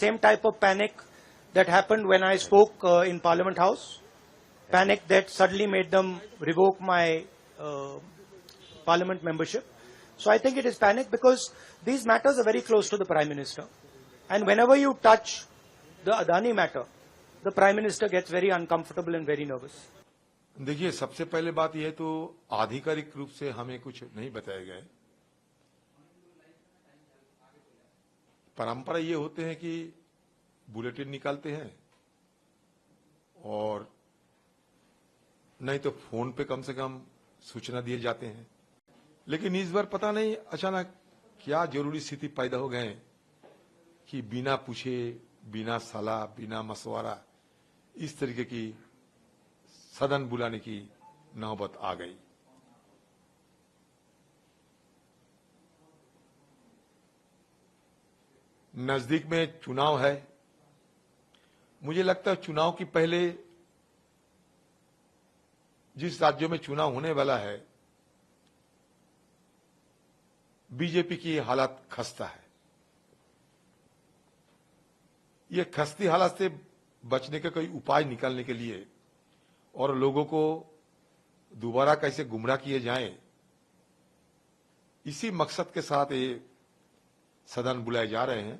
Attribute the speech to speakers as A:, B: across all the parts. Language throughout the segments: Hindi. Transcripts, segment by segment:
A: same type of panic that happened when I spoke in Parliament House. Panic that suddenly made them revoke my Parliament membership. So I think it is panic because these matters are very close to the Prime Minister. And whenever you touch the Adani matter, the Prime Minister gets very uncomfortable and very nervous.
B: देखिए, सबसे पहले बात यह तो आधिकारिक रूप से हमें कुछ नहीं बताया गया है। परंपरा ये होते हैं कि बुलेटिन निकालते हैं और नहीं तो फोन पे कम से कम सूचना दिए जाते हैं, लेकिन इस बार पता नहीं अचानक क्या जरूरी स्थिति पैदा हो गए कि बिना पूछे, बिना सलाह, बिना मशवरा इस तरीके की सदन बुलाने की नौबत आ गई। नजदीक में चुनाव है। मुझे लगता है चुनाव की पहले जिस राज्यों में चुनाव होने वाला है, बीजेपी की हालत खस्ता है। ये खस्ती हालत से बचने का कोई उपाय निकालने के लिए और लोगों को दोबारा कैसे गुमराह किए जाएं, इसी मकसद के साथ ये सदन बुलाए जा रहे हैं।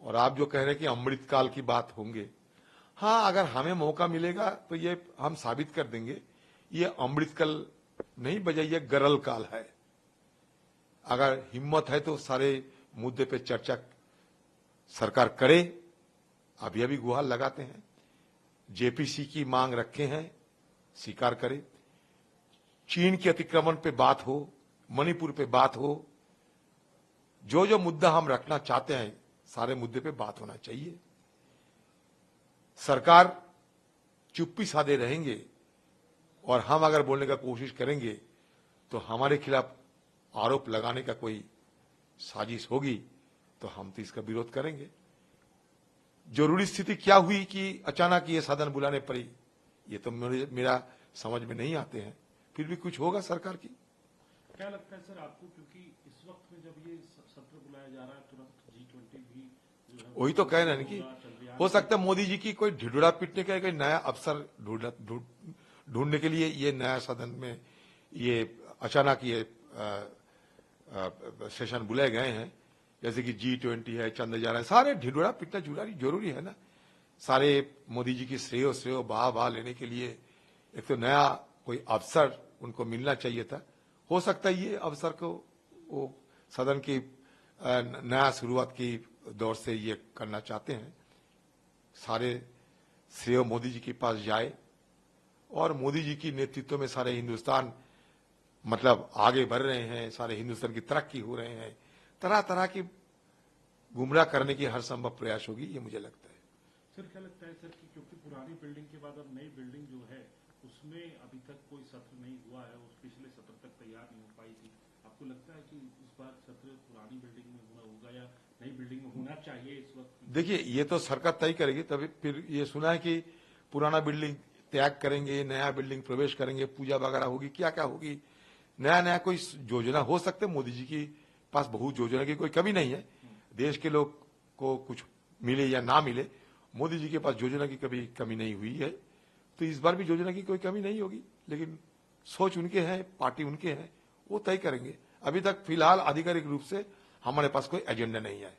B: और आप जो कह रहे हैं कि अमृतकाल की बात होंगे, हाँ, अगर हमें मौका मिलेगा तो ये हम साबित कर देंगे ये अमृतकाल नहीं बजाय ये गरल काल है। अगर हिम्मत है तो सारे मुद्दे पे चर्चा सरकार करे। अभी अभी गुहार लगाते हैं, जेपीसी की मांग रखे हैं, स्वीकार करे। चीन के अतिक्रमण पे बात हो, मणिपुर पे बात हो, जो जो मुद्दा हम रखना चाहते हैं सारे मुद्दे पे बात होना चाहिए। सरकार चुप्पी साधे रहेंगे और हम अगर बोलने का कोशिश करेंगे तो हमारे खिलाफ आरोप लगाने का कोई साजिश होगी तो हम तो इसका विरोध करेंगे। जरूरी स्थिति क्या हुई कि अचानक ये सदन बुलाने पड़ी, ये तो मेरा समझ में नहीं आते हैं। फिर भी कुछ होगा सरकार की।
C: क्या लगता है सर आपको, क्योंकि इस वक्त में जब ये सत्र बुलाया जा रहा है तुरंत G20 भी जो है
B: वही तो कह रहे हैं कि हो सकता है मोदी जी की कोई ढिढुरा पीटने का कोई नया अवसर ढूंढने के लिए ये नया सदन में ये अचानक ये सेशन बुलाए गए हैं। जैसे कि G20 है, चंद्रयान है, सारे ढिढुरा पीटना जरूरी है ना। सारे मोदी जी की श्रेय वाह लेने के लिए एक तो नया कोई अवसर उनको मिलना चाहिए था। हो सकता है ये अवसर को वो सदन की नया शुरुआत की दौर से ये करना चाहते हैं। सारे श्रेय मोदी जी के पास जाए और मोदी जी की नेतृत्व में सारे हिंदुस्तान मतलब आगे बढ़ रहे हैं, सारे हिंदुस्तान की तरक्की हो रहे हैं। तरह तरह की गुमराह करने की हर संभव प्रयास होगी, ये मुझे लगता है।
C: सर क्या लगता है सर कि क्योंकि पुरानी बिल्डिंग के बाद अब नई बिल्डिंग जो है उसमें अभी तक कोई सत्र नहीं हुआ है, उस पिछले सत्र तक तैयार नहीं हो पाई थी, आपको लगता है कि इस बार सत्र पुरानी बिल्डिंग में होगा या नई बिल्डिंग में होना चाहिए इस वक्त? देखिए,
B: ये तो सरकार तय करेगी। तभी फिर ये सुना है कि पुराना बिल्डिंग त्याग करेंगे, नया बिल्डिंग प्रवेश करेंगे, पूजा वगैरह होगी, क्या क्या होगी, नया कोई योजना हो सकते। मोदी जी की पास बहुत योजना की कोई कमी नहीं है। देश के लोग को कुछ मिले या ना मिले, मोदी जी के पास योजना की कभी कमी नहीं हुई है। तो इस बार भी योजना की कोई कमी नहीं होगी, लेकिन सोच उनके हैं, पार्टी उनके हैं, वो तय करेंगे। अभी तक फिलहाल आधिकारिक रूप से हमारे पास कोई एजेंडा नहीं है।